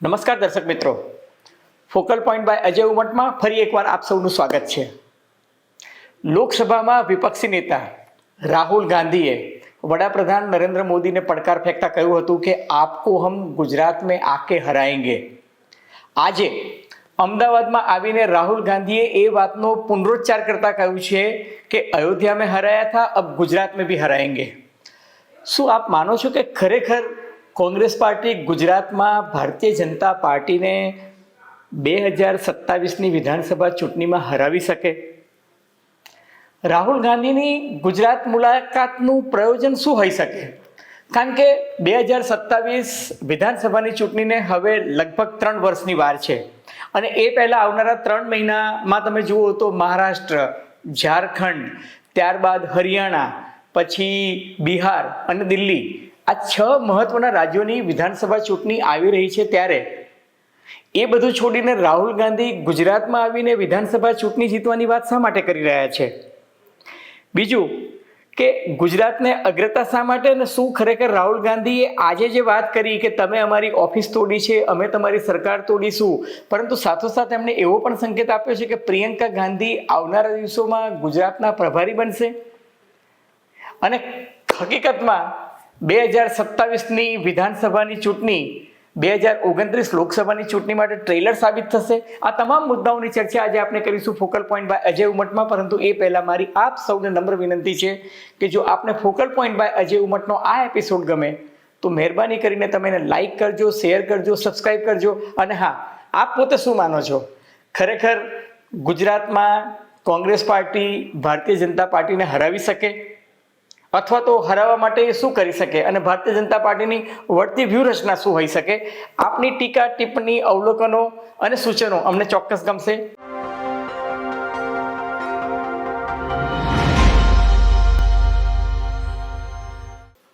નમસ્કાર દર્શક મિત્રો, ફોકલ પોઈન્ટ બાય અજય ઉમટમાં ફરી એકવાર આપ સૌનું સ્વાગત છે. લોકસભામાં વિપક્ષી નેતા રાહુલ ગાંધીએ વડાપ્રધાન નરેન્દ્ર મોદીને પડકાર ફેંકતા કહ્યું હતું કે આપકો હમ ગુજરાત મેં આકે હરાએંગે. આજે અમદાવાદમાં આવીને રાહુલ ગાંધીએ એ વાતનો પુનરોચ્ચાર કરતા કહ્યું છે કે અયોધ્યા મેં હરાયા થા, અબ ગુજરાત મેં ભી હરાએંગે. શું આપ માનો છો કે ખરેખર કોંગ્રેસ પાર્ટી ગુજરાતમાં ભારતીય જનતા પાર્ટીને 2027ની વિધાનસભા ચૂંટણીમાં હરાવી શકે? રાહુલ ગાંધીની ગુજરાત મુલાકાતનું પ્રયોજન શું હોઈ શકે? કારણ કે 2027 વિધાનસભાની ચૂંટણીને હવે લગભગ 3 વર્ષની વાર છે અને એ પહેલાં આવનારા 3 મહિનામાં તમે જુઓ તો મહારાષ્ટ્ર, ઝારખંડ, ત્યારબાદ હરિયાણા, પછી બિહાર અને દિલ્હી, આ 6 મહત્વના રાજ્યોની વિધાનસભા ચૂંટણી આવી રહી છે. ત્યારે એ બધું છોડીને રાહુલ ગાંધી ગુજરાતમાં આવીને વિધાનસભા ચૂંટણી જીતવાની વાત શા માટે કરી રહ્યા છે? બીજું કે ગુજરાતને અગ્રતા શા માટે, અને શું ખરેખર રાહુલ ગાંધીએ આજે જે વાત કરી કે તમે અમારી ઓફિસ તોડી છે, અમે તમારી સરકાર તોડીશું, પરંતુ સાથોસાથ એમણે એવો પણ સંકેત આપ્યો છે કે પ્રિયંકા ગાંધી આવનારા દિવસોમાં ગુજરાતના પ્રભારી બનશે. અને હકીકતમાં 2027ની વિધાનસભાની ચૂંટણી 2029 લોકસભાની ચૂંટણી માટે ટ્રેલર સાબિત થશે. આ તમામ મુદ્દાઓની ચર્ચા આજે આપણે કરીશું ફોકલ પોઈન્ટ બાય અજય ઉમટમાં. પરંતુ એ પહેલાં મારી આપ સૌને નમ્ર વિનંતી છે કે જો આપને ફોકલ પોઈન્ટ બાય અજય ઉમટનો આ એપિસોડ ગમે તો મહેરબાની કરીને તમે એને લાઇક કરજો, શેર કરજો, સબસ્ક્રાઈબ કરજો. અને હા, આપ પોતે શું માનો છો? ખરેખર ગુજરાતમાં કોંગ્રેસ પાર્ટી ભારતીય જનતા પાર્ટીને હરાવી શકે, અથવા તો હરાવવા માટે શું કરી શકે, અને ભારતીય જનતા પાર્ટીની વળતી વ્યૂહરચના શું હોઈ શકે? આપની ટીકા, ટિપ્પણી, અવલોકનો અને સૂચનો અમને ચોક્કસ ગમશે.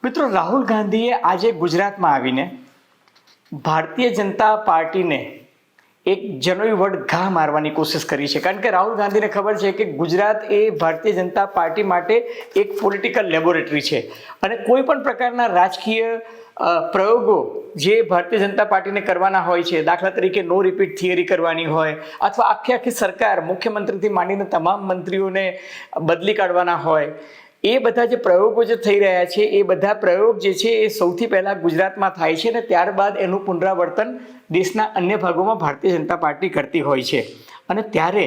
મિત્રો, રાહુલ ગાંધીએ આજે ગુજરાતમાં આવીને ભારતીય જનતા પાર્ટીને એક જનોઈ વડ ઘા મારવાની કોશિશ કરી છે. કારણ કે રાહુલ ગાંધીને ખબર છે કે ગુજરાત એ ભારતીય જનતા પાર્ટી માટે એક પોલિટિકલ લેબોરેટરી છે અને કોઈ પણ પ્રકારના રાજકીય પ્રયોગો જે ભારતીય જનતા પાર્ટીને કરવાના હોય છે, દાખલા તરીકે નો રિપીટ થિયરી કરવાની હોય, અથવા આખી સરકાર મુખ્યમંત્રીથી માંડીને તમામ મંત્રીઓને બદલી કાઢવાના હોય, એ બધા જે પ્રયોગો જે થઈ રહ્યા છે એ બધા પ્રયોગ જે છે એ સૌથી પહેલાં ગુજરાતમાં થાય છે અને ત્યારબાદ એનું પુનરાવર્તન દેશના અન્ય ભાગોમાં ભારતીય જનતા પાર્ટી કરતી હોય છે. અને ત્યારે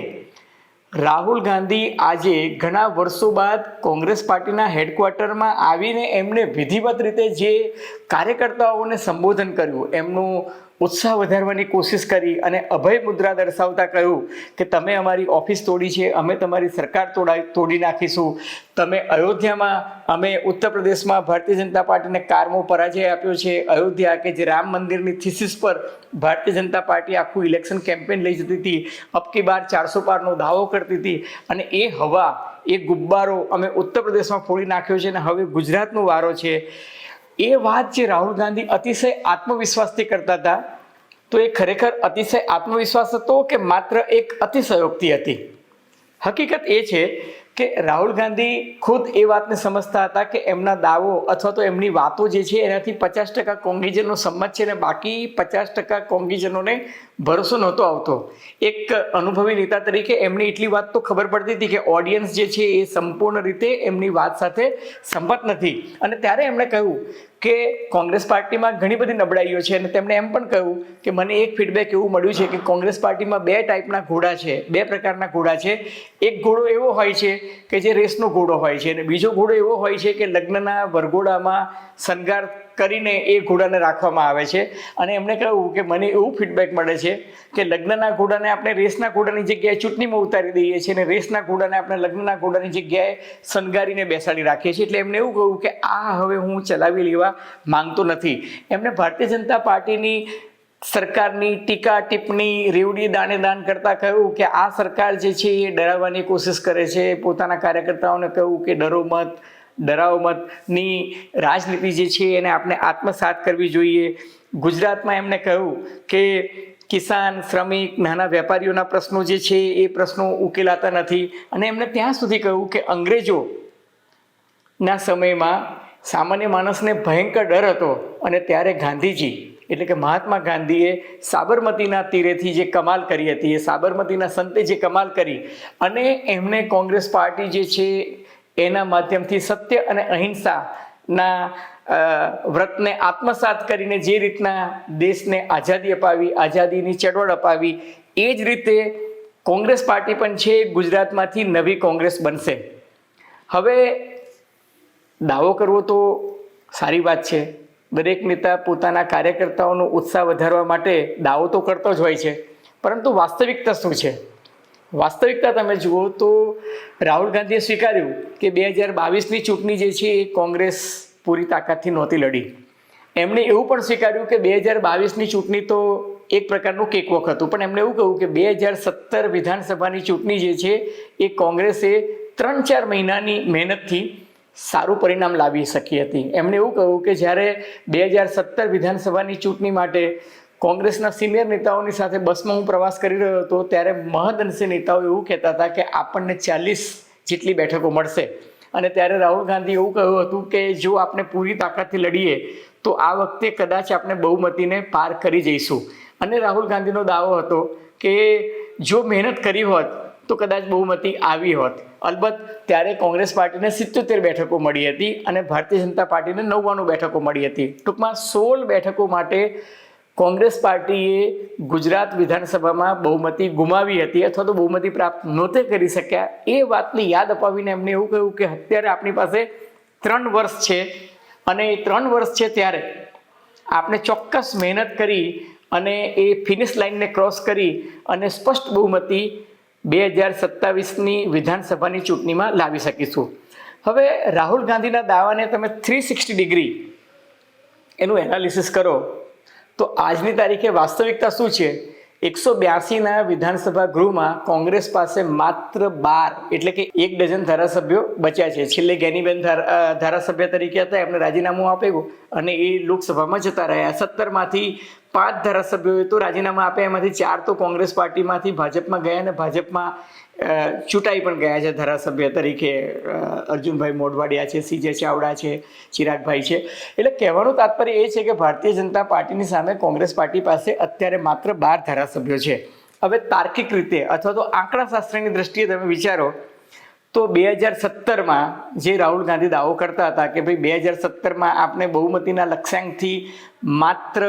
રાહુલ ગાંધી આજે ઘણા વર્ષો બાદ કોંગ્રેસ પાર્ટીના હેડક્વાર્ટરમાં આવીને એમણે વિધિવત રીતે જે કાર્યકર્તાઓને સંબોધન કર્યું, એમનું ઉત્સાહ વધારવાની કોશિશ કરી અને અભય મુદ્રા દર્શાવતા કહ્યું કે તમે અમારી ઓફિસ તોડી છે, અમે તમારી સરકાર તોડી નાખીશું. તમે અયોધ્યામાં, અમે ઉત્તર પ્રદેશમાં ભારતીય જનતા પાર્ટીને કારમો પરાજય આપ્યો છે. અયોધ્યા કે જે રામ મંદિરની થીસીસ પર ભારતીય જનતા પાર્ટી આખું ઇલેક્શન કેમ્પેન લઈ જતી હતી, અબકી બાર 400 પારનો દાવો કરતી હતી, અને એ હવા, એ ગુબ્બારો અમે ઉત્તર પ્રદેશમાં ફોડી નાખ્યો છે અને હવે ગુજરાતનો વારો છે. એ વાત જે રાહુલ ગાંધી અતિશય આત્મવિશ્વાસથી કરતા હતા, તો એ ખરેખર અતિશય આત્મવિશ્વાસ હતો કે માત્ર એક અતિશયોક્તિ હતી? હકીકત એ છે કે રાહુલ ગાંધી ખુદ એ વાતને સમજતા હતા કે એમના દાવો અથવા તો એમની વાતો જે છે એનાથી 50% કોંગ્રેસનો સંમત છે અને બાકી 50% કોંગ્રેસજનોને ભરોસો નહોતો આવતો. એક અનુભવી નેતા તરીકે એમની એટલી વાત તો ખબર પડતી હતી કે ઓડિયન્સ જે છે એ સંપૂર્ણ રીતે એમની વાત સાથે સંમત નથી. અને ત્યારે એમણે કહ્યું કે કોંગ્રેસ પાર્ટીમાં ઘણી બધી નબળાઈઓ છે અને તેમણે એમ પણ કહ્યું કે મને એક ફીડબેક એવું મળ્યું છે કે કોંગ્રેસ પાર્ટીમાં 2 ટાઈપના ઘોડા છે, 2 પ્રકારના ઘોડા છે. એક ઘોડો એવો હોય છે કે જે રેસનો ઘોડો હોય છે અને બીજો ઘોડો એવો હોય છે કે લગ્નના વરઘોડામાં શણગાર કરીને એ ઘોડાને રાખવામાં આવે છે. અને એમણે કહ્યું કે મને એવું ફીડબેક મળે છે કે લગ્નના ઘોડાને આપણે રેસના ઘોડાની જગ્યાએ ચૂંટણીમાં ઉતારી દઈએ છીએ અને રેસના ઘોડાને આપણે લગ્નના ઘોડાની જગ્યાએ શણગારીને બેસાડી રાખીએ છીએ. એટલે એમણે એવું કહ્યું કે આ હવે હું ચલાવી લેવા માંગતો નથી. એમણે ભારતીય જનતા પાર્ટીની સરકારની ટીકા, ટિપ્પણી, રેવડી દાણે દાન કરતા કહ્યું કે આ સરકાર જે છે એ ડરાવવાની કોશિશ કરે છે. પોતાના કાર્યકર્તાઓને કહ્યું કે ડરો મત, ડરાવો મતની રાજનીતિ જે છે એને આપણે આત્મસાત કરવી જોઈએ. ગુજરાતમાં એમણે કહ્યું કે કિસાન, શ્રમિક, નાના વેપારીઓના પ્રશ્નો જે છે એ પ્રશ્નો ઉકેલાતા નથી. અને એમણે ત્યાં સુધી કહ્યું કે અંગ્રેજોના સમયમાં સામાન્ય માણસને ભયંકર ડર હતો અને ત્યારે ગાંધીજી એટલે કે મહાત્મા ગાંધીએ સાબરમતીના તીરેથી જે કમાલ કરી હતી, એ સાબરમતીના સંતે જે કમાલ કરી અને એમણે કોંગ્રેસ પાર્ટી જે છે એના માધ્યમથી સત્ય અને અહિંસાના વ્રતને આત્મસાત કરીને જે રીતના દેશને આઝાદી અપાવી, આઝાદીની ચળવળ અપાવી, એ જ રીતે કોંગ્રેસ પાર્ટી પણ છે ગુજરાતમાંથી નવી કોંગ્રેસ બનશે. હવે દાવો કરવો તો સારી વાત છે, દરેક નેતા પોતાના કાર્યકર્તાઓનો ઉત્સાહ વધારવા માટે દાવો તો કરતો જ હોય છે, પરંતુ વાસ્તવિકતા શું છે? વાસ્તવિકતા તમે જુઓ તો રાહુલ ગાંધીએ સ્વીકાર્યું કે 2022ની ચૂંટણી જે છે એ કોંગ્રેસ પૂરી તાકાતથી નહોતી લડી. એમણે એવું પણ સ્વીકાર્યું કે 2022ની ચૂંટણી તો એક પ્રકારનું કેકવોક હતું, પણ એમણે એવું કહ્યું કે 2017 વિધાનસભાની ચૂંટણી જે છે એ કોંગ્રેસે 3-4 મહિનાની મહેનતથી સારું પરિણામ લાવી શકી હતી. એમણે એવું કહ્યું કે જ્યારે 2017 વિધાનસભાની ચૂંટણી માટે કોંગ્રેસના સિનિયર નેતાઓની સાથે બસમાં હું પ્રવાસ કરી રહ્યો હતો ત્યારે મહદઅંશે નેતાઓ એવું કહેતા હતા કે આપણને 40 જેટલી બેઠકો મળશે. અને ત્યારે રાહુલ ગાંધી એવું કહ્યું હતું કે જો આપણે પૂરી તાકાતથી લડીએ તો આ વખતે કદાચ આપણે બહુમતીને પાર કરી જઈશું. અને રાહુલ ગાંધીનો દાવો હતો કે જો મહેનત કરી હોત તો કદાચ બહુમતી આવી હોત. અલબત્ત ત્યારે કોંગ્રેસ પાર્ટીને 77 બેઠકો મળી હતી અને ભારતીય જનતા પાર્ટીને 99 બેઠકો મળી હતી. ટૂંકમાં 16 બેઠકો માટે કોંગ્રેસ પાર્ટીએ ગુજરાત વિધાનસભામાં બહુમતી ગુમાવી હતી અથવા તો બહુમતી પ્રાપ્ત નહોતે કરી શક્યા. એ વાતની યાદ અપાવીને એમને એવું કહ્યું કે અત્યારે આપણી પાસે 3 વર્ષ છે અને એ 3 વર્ષ છે ત્યારે આપણે ચોક્કસ મહેનત કરી અને એ ફિનિશ લાઇનને ક્રોસ કરી અને સ્પષ્ટ બહુમતી 2027ની વિધાનસભાની ચૂંટણીમાં લાવી શકીશું. હવે રાહુલ ગાંધીના દાવાને તમે 360 ડિગ્રી એનું એનાલિસિસ કરો તો આજની તારીખે વાસ્તવિકતા શું છે? 182ના વિધાનસભા ગૃહમાં કોંગ્રેસ પાસે માત્ર 12 એટલે કે 1 ડઝન ધારાસભ્યો બચ્યા છે. છેલ્લે ગેનીબેન ધારાસભ્ય તરીકે હતા, એમને રાજીનામું આપ્યું અને એ લોકસભામાં જતા રહ્યા. 17માંથી 5 ધારાસભ્યોએ તો રાજીનામા આપ્યા, એમાંથી 4 તો કોંગ્રેસ પાર્ટીમાંથી ભાજપમાં ગયા અને ભાજપમાં ચૂંટાઈ પણ ગયા છે ધારાસભ્ય તરીકે. અર્જુનભાઈ મોઢવાડિયા છે, સીજે ચાવડા છે, ચિરાગભાઈ છે. એટલે કહેવાનું તાત્પર્ય એ છે કે ભારતીય જનતા પાર્ટીની સામે કોંગ્રેસ પાર્ટી પાસે અત્યારે માત્ર 12 ધારાસભ્યો છે. હવે તાર્કિક રીતે અથવા તો આંકડાશાસ્ત્રની દ્રષ્ટિએ તમે વિચારો તો 2017માં જે રાહુલ ગાંધી દાવો કરતા હતા કે ભાઈ 2017માં આપણે બહુમતીના લક્ષ્યાંકથી માત્ર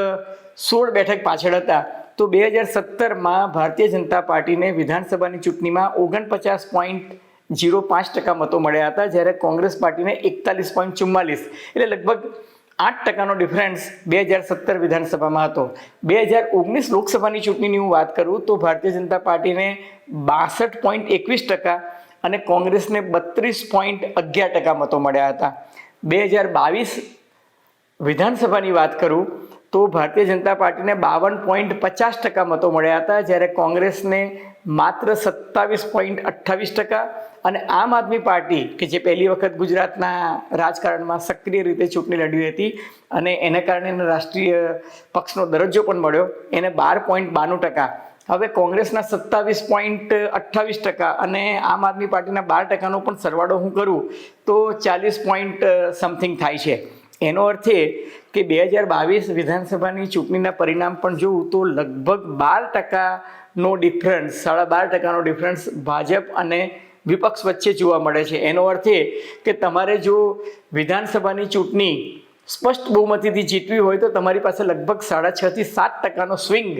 16 બેઠક પાછળ હતા, તો 2017માં ભારતીય જનતા પાર્ટીને વિધાનસભાની ચૂંટણીમાં 49.05% મતો મળ્યા હતા, જ્યારે કોંગ્રેસ પાર્ટીને 41.44, એટલે લગભગ 8% ડિફરન્સ 2017 વિધાનસભામાં હતો. 2019 લોકસભાની ચૂંટણીની હું વાત કરું તો ભારતીય જનતા પાર્ટીને 62.21% અને કોંગ્રેસને 32.11% મતો મળ્યા હતા. 2022 વિધાનસભાની વાત કરું તો ભારતીય જનતા પાર્ટીને 52.50% મતો મળ્યા હતા, જ્યારે કોંગ્રેસને માત્ર 27.28% અને આમ આદમી પાર્ટી કે જે પહેલી વખત ગુજરાતના રાજકારણમાં સક્રિય રીતે ચૂંટણી લડી હતી અને એને કારણે એને રાષ્ટ્રીય પક્ષનો દરજ્જો પણ મળ્યો, એને 12.92%. હવે કોંગ્રેસના 27.28% અને આમ આદમી પાર્ટીના 12%નો પણ સરવાળો હું કરું તો 40 સમથિંગ થાય છે. એનો અર્થ એ કે 2022 વિધાનસભાની ચૂંટણીના પરિણામ પણ જોવું તો લગભગ 12%નો ડિફરન્સ, 12.5%નો ડિફરન્સ ભાજપ અને વિપક્ષ વચ્ચે જોવા મળે છે. એનો અર્થ એ કે તમારે જો વિધાનસભાની ચૂંટણી સ્પષ્ટ બહુમતીથી જીતવી હોય તો તમારી પાસે લગભગ 6.5 થી 7%નો સ્વિંગ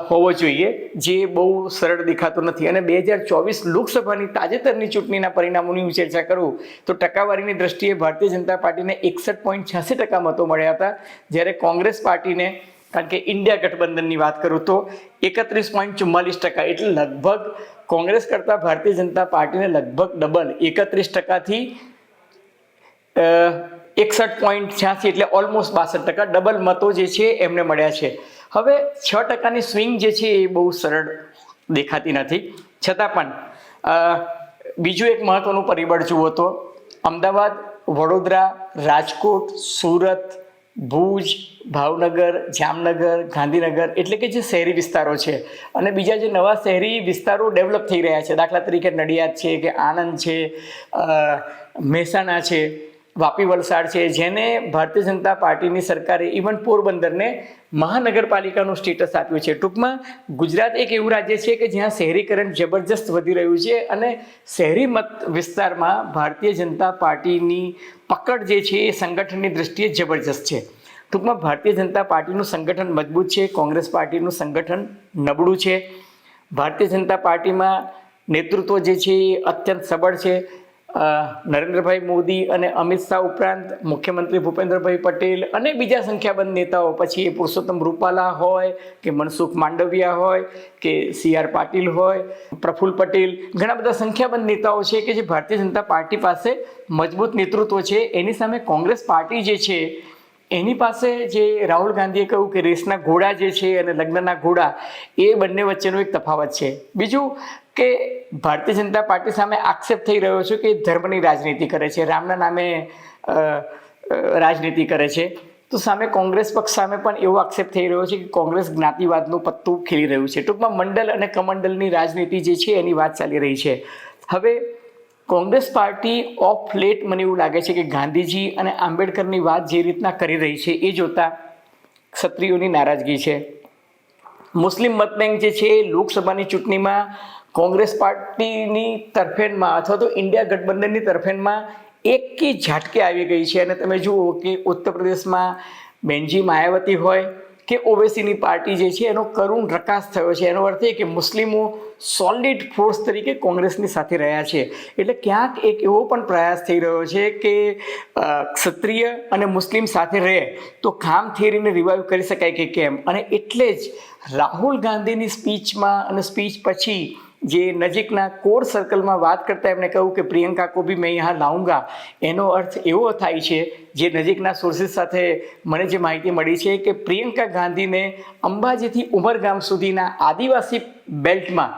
હોવો જોઈએ, જે બહુ સરળ દેખાતો નથી. અને 2024 લોકસભાની તાજેતરની ચૂંટણીના પરિણામોની હું ચર્ચા કરું તો ટકાવારીની દ્રષ્ટિએ ભારતીય જનતા પાર્ટીને 61.86% મતો મળ્યા હતા, જ્યારે કોંગ્રેસ પાર્ટીને, કારણ કે ઇન્ડિયા ગઠબંધનની વાત કરું તો 31.44%, એટલે લગભગ કોંગ્રેસ કરતાં ભારતીય જનતા પાર્ટીને લગભગ ડબલ 31%થી 61.86 એટલે ઓલમોસ્ટ 62% ડબલ મતો જે છે એમને મળ્યા છે. હવે 6%ની સ્વિંગ જે છે એ બહુ સરળ દેખાતી નથી, છતાં પણ બીજું એક મહત્વનું પરિબળ જુઓ તો અમદાવાદ, વડોદરા, રાજકોટ, સુરત, ભુજ, ભાવનગર, જામનગર, ગાંધીનગર એટલે કે જે શહેરી વિસ્તારો છે અને બીજા જે નવા શહેરી વિસ્તારો ડેવલપ થઈ રહ્યા છે, દાખલા તરીકે નડિયાદ છે કે આણંદ છે, મહેસાણા છે, વાપી વલસાડ છે, જેને ભારતીય જનતા પાર્ટીની સરકારે ઇવન પોરબંદરને મહાનગરપાલિકાનું સ્ટેટસ આપ્યું છે. ટૂંકમાં ગુજરાત એક એવું રાજ્ય છે કે જ્યાં શહેરીકરણ જબરજસ્ત વધી રહ્યું છે અને શહેરી મત વિસ્તારમાં ભારતીય જનતા પાર્ટીની પકડ જે છે એ સંગઠનની દ્રષ્ટિએ જબરજસ્ત છે. ટૂંકમાં ભારતીય જનતા પાર્ટીનું સંગઠન મજબૂત છે, કોંગ્રેસ પાર્ટીનું સંગઠન નબળું છે. ભારતીય જનતા પાર્ટીમાં નેતૃત્વ જે છે એ અત્યંત સબળ છે. નરેન્દ્રભાઈ મોદી અને અમિત શાહ ઉપરાંત મુખ્યમંત્રી ભૂપેન્દ્રભાઈ પટેલ અને બીજા સંખ્યાબંધ નેતાઓ, પછી એ પુરુષોત્તમ રૂપાલા હોય કે મનસુખ માંડવિયા હોય કે CR પાટીલ હોય, પ્રફુલ્લ પટેલ, ઘણા બધા સંખ્યાબંધ નેતાઓ છે કે જે ભારતીય જનતા પાર્ટી પાસે મજબૂત નેતૃત્વ છે. એની સામે કોંગ્રેસ પાર્ટી જે છે એની પાસે જે રાહુલ ગાંધીએ કહ્યું કે રેસના ઘોડા જે છે અને લગ્નના ઘોડા, એ બંને વચ્ચેનો એક તફાવત છે. બીજું કે ભારતીય જનતા પાર્ટી સામે આક્ષેપ થઈ રહ્યો છે કે ધર્મની રાજનીતિ કરે છે, રામના નામે રાજનીતિ કરે છે. તો સામે કોંગ્રેસ પક્ષ સામે પણ એવો આક્ષેપ થઈ રહ્યો છે કે કોંગ્રેસ જ્ઞાતિવાદનું પત્તું ખીલી રહ્યું છે. ટૂંકમાં મંડળ અને કમંડલની રાજનીતિ જે છે એની વાત ચાલી રહી છે. હવે કોંગ્રેસ પાર્ટી ઓફ લેટ મને એવું લાગે છે કે ગાંધીજી અને આંબેડકરની વાત જે રીતના કરી રહી છે એ જોતા ક્ષત્રિયોની નારાજગી છે. મુસ્લિમ મતબેંક જે છે એ લોકસભાની ચૂંટણીમાં કોંગ્રેસ પાર્ટીની તરફેણમાં અથવા તો ઇન્ડિયા ગઠબંધનની તરફેણમાં એકી ઝાટકે આવી ગઈ છે. અને તમે જુઓ કે ઉત્તર પ્રદેશમાં બેનજી માયાવતી હોય કે ઓવેસીની પાર્ટી જે છે એનો કરુણ પ્રકાશ થયો છે. એનો અર્થ એ કે મુસ્લિમો સોલિડ ફોર્સ તરીકે કોંગ્રેસની સાથે રહ્યા છે. એટલે ક્યાંક એક એવો પણ પ્રયાસ થઈ રહ્યો છે કે ક્ષત્રિય અને મુસ્લિમ સાથે રહે તો ખામ થિયરીને રિવાઇવ કરી શકાય કે કેમ. અને એટલે જ રાહુલ ગાંધીની સ્પીચમાં અને સ્પીચ પછી જે નજીકના કોર સર્કલમાં વાત કરતા એમણે કહ્યું કે પ્રિયંકા કો ભી મેં યહાં લાઉંગા, એનો અર્થ એવો થાય છે, જે નજીકના સોર્સિસ સાથે મને જે માહિતી મળી છે કે પ્રિયંકા ગાંધીને અંબાજીથી ઉમરગામ સુધીના આદિવાસી બેલ્ટમાં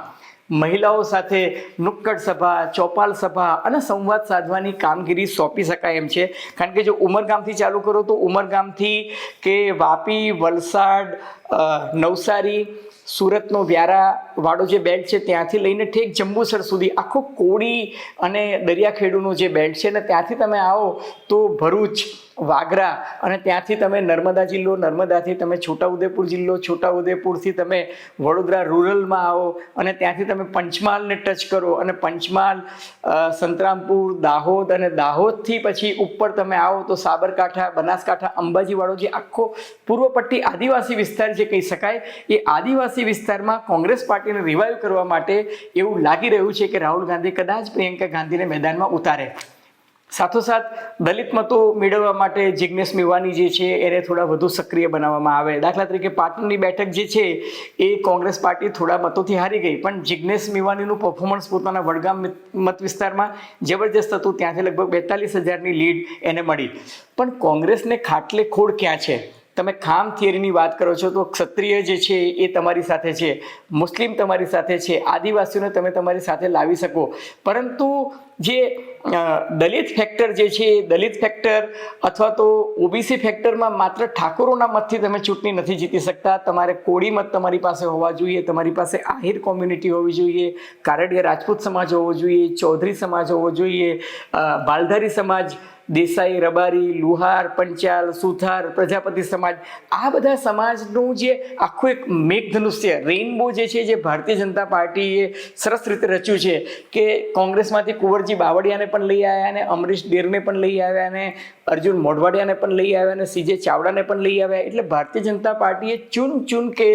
મહિલાઓ સાથે નુક્કડ સભા, ચોપાલ સભા અને સંવાદ સાધવાની કામગીરી સોંપી શકાય એમ છે. કારણ કે જો ઉમરગામથી ચાલુ કરો તો ઉમરગામથી કે વાપી, વલસાડ, નવસારી, સુરતનો વ્યારા વાળો જે બેલ્ટ છે ત્યાંથી લઈને ઠેક જંબુસર સુધી આખો કોળી અને દરિયાખેડુનો જે બેલ્ટ છે ને ત્યાંથી તમે આવો તો ભરૂચ, વાગરા અને ત્યાંથી તમે નર્મદા જિલ્લો, નર્મદાથી તમે છોટાઉદેપુર જિલ્લો, છોટાઉદેપુરથી તમે વડોદરા રૂરલમાં આવો અને ત્યાંથી તમે પંચમહાલને ટચ કરો અને પંચમહાલ, સંતરામપુર, દાહોદ અને દાહોદથી પછી ઉપર તમે આવો તો સાબરકાંઠા, બનાસકાંઠા, અંબાજીવાળો જે આખો પૂર્વ પટ્ટી આદિવાસી વિસ્તાર જે કહી શકાય, એ આદિવાસી વિસ્તારમાં કોંગ્રેસ પાર્ટીને રિવાઇવ કરવા માટે એવું લાગી રહ્યું છે કે રાહુલ ગાંધી કદાચ પ્રિયંકા ગાંધીને મેદાનમાં ઉતારે. સાથોસાથ દલિત મતો મેળવવા માટે જિગ્નેશ મેવાની જે છે એને થોડા વધુ સક્રિય બનાવવામાં આવે. દાખલા તરીકે પાટણની બેઠક જે છે એ કોંગ્રેસ પાર્ટી થોડા મતોથી હારી ગઈ, પણ જિગ્નેશ મેવાનીનું પરફોર્મન્સ પોતાના વડગામ મત વિસ્તારમાં જબરજસ્ત હતું. ત્યાંથી લગભગ 42,000ની લીડ એને મળી. પણ કોંગ્રેસને ખાટલે ખોડ ક્યાં છે? તમે ખામ થિયરીની વાત કરો છો તો ક્ષત્રિય જે છે એ તમારી સાથે છે, મુસ્લિમ તમારી સાથે છે, આદિવાસીઓને તમે તમારી સાથે લાવી શકો, પરંતુ જે દલિત ફેક્ટર જે છે એ દલિત ફેક્ટર અથવા તો ઓબીસી ફેક્ટરમાં માત્ર ઠાકોરોના મતથી તમે ચૂંટણી નથી જીતી શકતા. તમારે કોળી મત તમારી પાસે હોવા જોઈએ, તમારી પાસે આહિર કોમ્યુનિટી હોવી જોઈએ, કારડિયા રાજપૂત સમાજ હોવો જોઈએ, ચૌધરી સમાજ હોવો જોઈએ, બાલધારી સમાજ, દેસાઈ, રબારી, લુહાર, પંચાલ, સુથાર, પ્રજાપતિ સમાજ, આ બધા સમાજનું જે આખું એક મેઘધનુષ્ય રેઇનબો જે છે જે ભારતીય જનતા પાર્ટીએ સરસ રીતે રચ્યું છે કે કોંગ્રેસમાંથી કુંવરજી બાવળિયાને પણ લઈ આવ્યા અને અમરીશ ડેરને પણ લઈ આવ્યા અને અર્જુન મોઢવાડિયાને પણ લઈ આવ્યા અને CJ ચાવડાને પણ લઈ આવ્યા. એટલે ભારતીય જનતા પાર્ટીએ ચૂન કે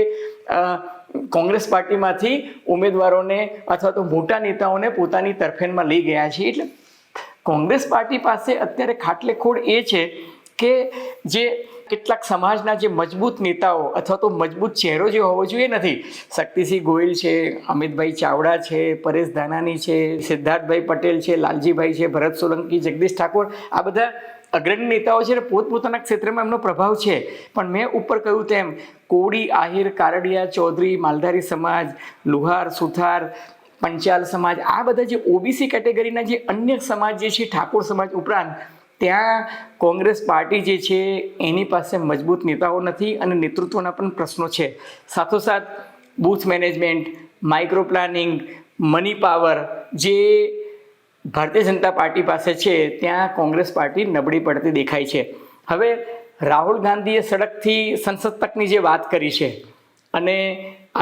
કોંગ્રેસ પાર્ટીમાંથી ઉમેદવારોને અથવા તો મોટા નેતાઓને પોતાની તરફેણમાં લઈ ગયા છે. એટલે કોંગ્રેસ પાર્ટી પાસે અત્યારે ખાટલે ખોડ એ છે કે જે કેટલાક સમાજના જે મજબૂત નેતાઓ અથવા તો મજબૂત ચહેરો જે હોવો જોઈએ નથી. શક્તિસિંહ ગોહિલ છે, અમિતભાઈ ચાવડા છે, પરેશ ધાનાણી છે, સિદ્ધાર્થભાઈ પટેલ છે, લાલજીભાઈ છે, ભરત સોલંકી, જગદીશ ઠાકોર, આ બધા અગ્રણી નેતાઓ છે અને પોતપોતાના ક્ષેત્રમાં એમનો પ્રભાવ છે. પણ મેં ઉપર કહ્યું તેમ કોળી, આહિર, કારડિયા, ચૌધરી, માલધારી સમાજ, લુહાર, સુથાર, પંચાલ સમાજ, આ બધા જે ઓબીસી કેટેગરીના જે અન્ય સમાજ જે છે ઠાકોર સમાજ ઉપરાંત, ત્યાં કોંગ્રેસ પાર્ટી જે છે એની પાસે મજબૂત નેતાઓ નથી અને નેતૃત્વના પણ પ્રશ્નો છે. સાથોસાથ booth management, micro planning, money power, જે ભારતીય જનતા પાર્ટી પાસે છે ત્યાં કોંગ્રેસ પાર્ટી નબળી પડતી દેખાય છે. હવે રાહુલ ગાંધીએ સડકથી સંસદ તકની જે વાત કરી છે અને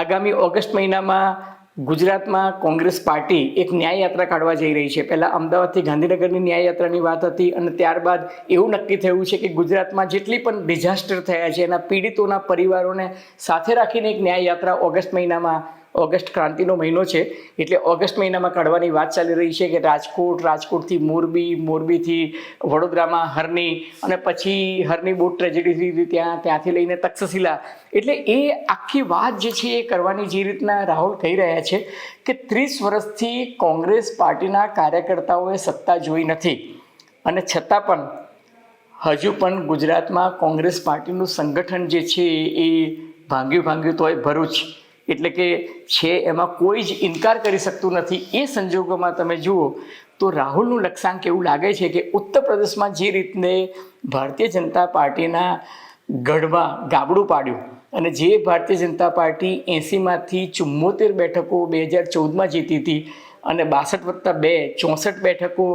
આગામી ઓગસ્ટ મહિનામાં ગુજરાતમાં કોંગ્રેસ પાર્ટી એક ન્યાય યાત્રા કાઢવા જઈ રહી છે. પહેલાં અમદાવાદથી ગાંધીનગરની ન્યાય યાત્રાની વાત હતી અને ત્યારબાદ એવું નક્કી થયું છે કે ગુજરાતમાં જેટલી પણ ડિઝાસ્ટર થયા છે એના પીડિતોના પરિવારોને સાથે રાખીને એક ન્યાય યાત્રા ઓગસ્ટ મહિનામાં, ઓગસ્ટ ક્રાંતિનો મહિનો છે એટલે ઓગસ્ટ મહિનામાં કાઢવાની વાત ચાલી રહી છે કે રાજકોટથી મોરબી, મોરબીથી વડોદરામાં હરની અને પછી હરની બહુ ટ્રેજેડી થઈ ત્યાંથી લઈને તક્ષશિલા. એટલે એ આખી વાત જે છે એ કરવાની જે રીતના રાહુલ કહી રહ્યા છે કે 30 વર્ષથી કોંગ્રેસ પાર્ટીના કાર્યકર્તાઓએ સત્તા જોઈ નથી અને છતાં પણ હજુ પણ ગુજરાતમાં કોંગ્રેસ પાર્ટીનું સંગઠન જે છે એ ભાંગ્યું તોય ભરૂચ એટલે કે છે એમાં કોઈ જ ઇનકાર કરી શકતું નથી. એ સંજોગોમાં તમે જુઓ તો રાહુલનું લક્ષ્યાંક એવું લાગે છે કે ઉત્તર પ્રદેશમાં જે રીતને ભારતીય જનતા પાર્ટીના ગઢમાં ગાબડું પાડ્યું અને જે ભારતીય જનતા પાર્ટી 80માંથી 74 બેઠકો 2014માં જીતી હતી અને 62+2 64 બેઠકો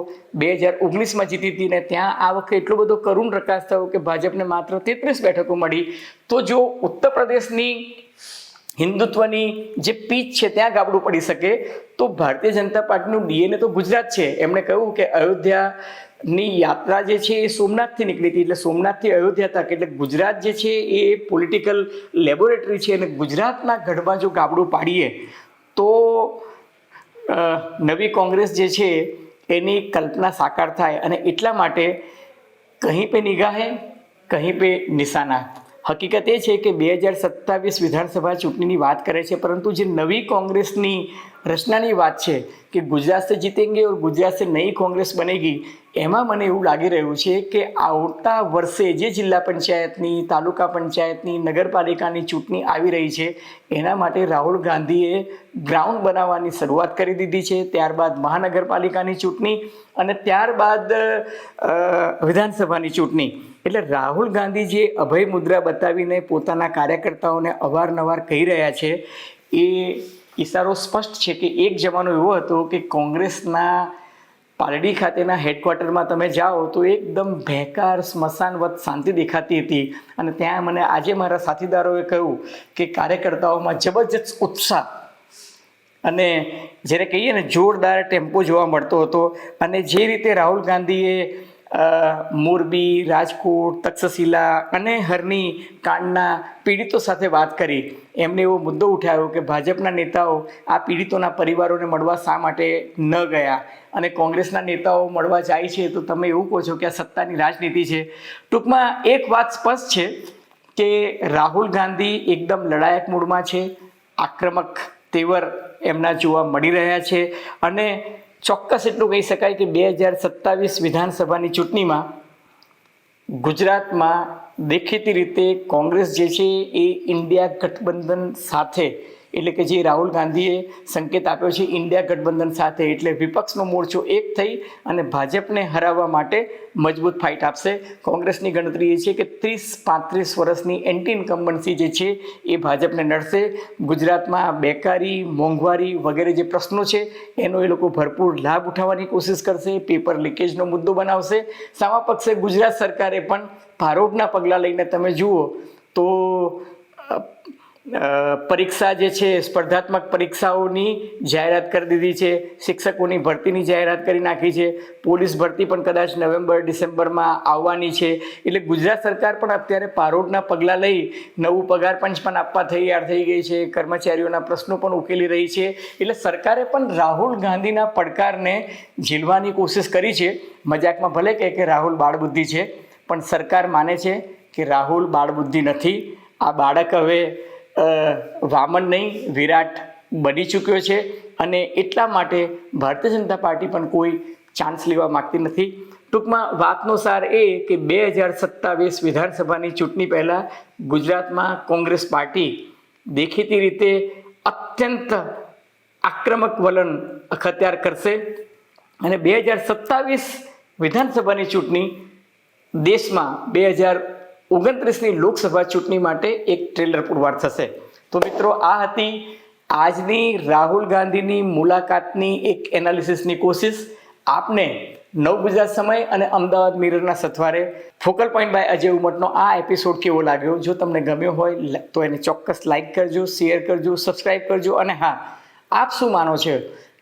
2019માં જીતી હતી ને ત્યાં આ વખતે એટલો બધો કરુણ પ્રકાશ થયો કે ભાજપને માત્ર 33 બેઠકો મળી. તો જો ઉત્તર પ્રદેશની હિન્દુત્વની જે પીચ છે ત્યાં ગાબડું પડી શકે તો ભારતીય જનતા પાર્ટીનું ડીએનએ તો ગુજરાત છે. એમણે કહ્યું કે અયોધ્યાની યાત્રા જે છે એ સોમનાથથી નીકળી હતી એટલે સોમનાથથી અયોધ્યા તક એટલે ગુજરાત જે છે એ પોલિટિકલ લેબોરેટરી છે અને ગુજરાતના ગઢમાં જો ગાબડું પાડીએ તો નવી કોંગ્રેસ જે છે એની કલ્પના સાકાર થાય અને એટલા માટે કહી પે નિગાહે કહી પે નિશાના. હકીકત એ છે કે 2027 વિધાનસભા ચૂંટણીની વાત કરે છે પરંતુ જે નવી કોંગ્રેસની રચનાની વાત છે કે ગુજરાત સે જીતેંગે और गुजरात से नई कांग्रेस बनेगी એમાં મને એવું લાગી રહ્યું છે કે આવતા વર્ષે જે જિલ્લા પંચાયતની, તાલુકા પંચાયતની, નગરપાલિકાની ચૂંટણી આવી રહી છે એના માટે રાહુલ ગાંધીએ ગ્રાઉન્ડ બનાવવાની શરૂઆત કરી દીધી છે. ત્યારબાદ મહાનગરપાલિકાની ચૂંટણી અને ત્યારબાદ વિધાનસભાની ચૂંટણી. એટલે રાહુલ ગાંધી જે અભય મુદ્રા બતાવીને પોતાના કાર્યકર્તાઓને અવારનવાર કહી રહ્યા છે એ ઈશારો સ્પષ્ટ છે કે એક જમાનો એવો હતો કે કોંગ્રેસના પાલડી ખાતેના હેડક્વાર્ટરમાં તમે જાઓ તો એકદમ ભેકાર સ્મશાનવત શાંતિ દેખાતી હતી અને ત્યાં મને આજે મારા સાથીદારોએ કહ્યું કે કાર્યકર્તાઓમાં જબરજસ્ત ઉત્સાહ અને જ્યારે કહીએ ને જોરદાર ટેમ્પો જોવા મળતો હતો. અને જે રીતે રાહુલ ગાંધીએ મોરબી, રાજકોટ, તક્ષશિલા અને હરની કાંડના પીડિતો સાથે વાત કરી, એમને એવો મુદ્દો ઉઠાવ્યો કે ભાજપના નેતાઓ આ પીડિતોના પરિવારોને મળવા શા માટે ન ગયા અને કોંગ્રેસના નેતાઓ મળવા જાય છે તો તમે એવું કહો છો કે આ સત્તાની રાજનીતિ છે. ટૂંકમાં એક વાત સ્પષ્ટ છે કે રાહુલ ગાંધી એકદમ લડાયક મૂડમાં છે, આક્રમક તેવર એમના જોવા મળી રહ્યા છે અને ચોક્કસ એટલું કહી શકાય કે 2027 વિધાનસભાની ચૂંટણીમાં ગુજરાતમાં દેખીતી રીતે કોંગ્રેસ જે છે એ ઇન્ડિયા ગઠબંધન સાથે એટલે કે જે રાહુલ ગાંધીએ સંકેત આપ્યો છે ઇન્ડિયા ગઠબંધન સાથે એટલે વિપક્ષનો મોરચો એક થઈ અને ભાજપને હરાવવા માટે મજબૂત ફાઇટ આપશે. કોંગ્રેસની ગણતરી એ છે કે 30-35 વર્ષની એન્ટી ઇન્કમ્બન્સી જે છે એ ભાજપને નડશે. ગુજરાતમાં બેકારી, મોંઘવારી વગેરે જે પ્રશ્નો છે એનો એ લોકો ભરપૂર લાભ ઉઠાવવાની કોશિશ કરશે, પેપર લીકેજનો મુદ્દો બનાવશે. સામા પક્ષે ગુજરાત સરકારે પણ ભારોડના પગલાં લઈને તમે જુઓ તો પરીક્ષા જે છે સ્પર્ધાત્મક પરીક્ષાઓની જાહેરાત કરી દીધી છે, શિક્ષકોની ભરતીની જાહેરાત કરી નાખી છે, પોલીસ ભરતી પણ કદાચ નવેમ્બર-ડિસેમ્બરમાં આવવાની છે. એટલે ગુજરાત સરકાર પણ અત્યારે પારોડના પગલાં લઈ નવું પગાર પંચ પણ આપવા તૈયાર થઈ ગઈ છે, કર્મચારીઓના પ્રશ્નો પણ ઉકેલી રહી છે. એટલે સરકારે પણ રાહુલ ગાંધીના પડકારને ઝીલવાની કોશિશ કરી છે. મજાકમાં ભલે કહે કે રાહુલ બાળબુદ્ધિ છે પણ સરકાર માને છે કે રાહુલ બાળબુદ્ધિ નથી. આ બાળક હવે વામન નહીં વિરાટ બની ચૂક્યો છે અને એટલા માટે ભારતીય જનતા પાર્ટી પણ કોઈ ચાન્સ લેવા માગતી નથી. ટૂંકમાં વાતનો સાર એ કે 2027 વિધાનસભાની ચૂંટણી પહેલાં ગુજરાતમાં કોંગ્રેસ પાર્ટી દેખીતી રીતે અત્યંત આક્રમક વલણ અખત્યાર કરશે અને 2027 વિધાનસભાની ચૂંટણી દેશમાં 2029ની લોકસભા ચૂંટણી માટે એક ટ્રેલર પુરવાર થશે. તો મિત્રો આ હતી આજની રાહુલ ગાંધીની મુલાકાતની એક એનાલિસિસની કોશિશ. આપને નવ ગુજરાત સમય અને અમદાવાદ મિરરના સથવારે ફોકલ પોઈન્ટ બાય અજય ઉમટનો આ એપિસોડ કેવો લાગ્યો? જો તમને ગમ્યો હોય તો એને ચોક્કસ લાઈક કરજો, શેર કરજો, સબસ્ક્રાઈબ કરજો. અને હા, આપ શું માનો છો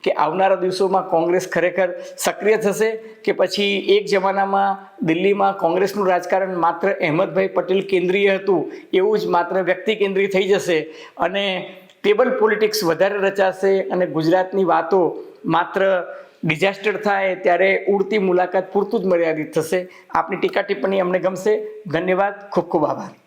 કે આવનારા દિવસોમાં કોંગ્રેસ ખરેખર સક્રિય થશે કે પછી એક જમાનામાં દિલ્હીમાં કોંગ્રેસનું રાજકારણ માત્ર અહેમદભાઈ પટેલ કેન્દ્રીય હતું એવું જ માત્ર વ્યક્તિ કેન્દ્રીય થઈ જશે અને ટેબલ પોલિટિક્સ વધારે રચાશે અને ગુજરાતની વાતો માત્ર ડિઝાસ્ટર થાય ત્યારે ઉડતી મુલાકાત પૂરતું જ મર્યાદિત થશે? આપની ટીકા ટિપ્પણી અમને ગમશે. ધન્યવાદ, ખૂબ ખૂબ આભાર.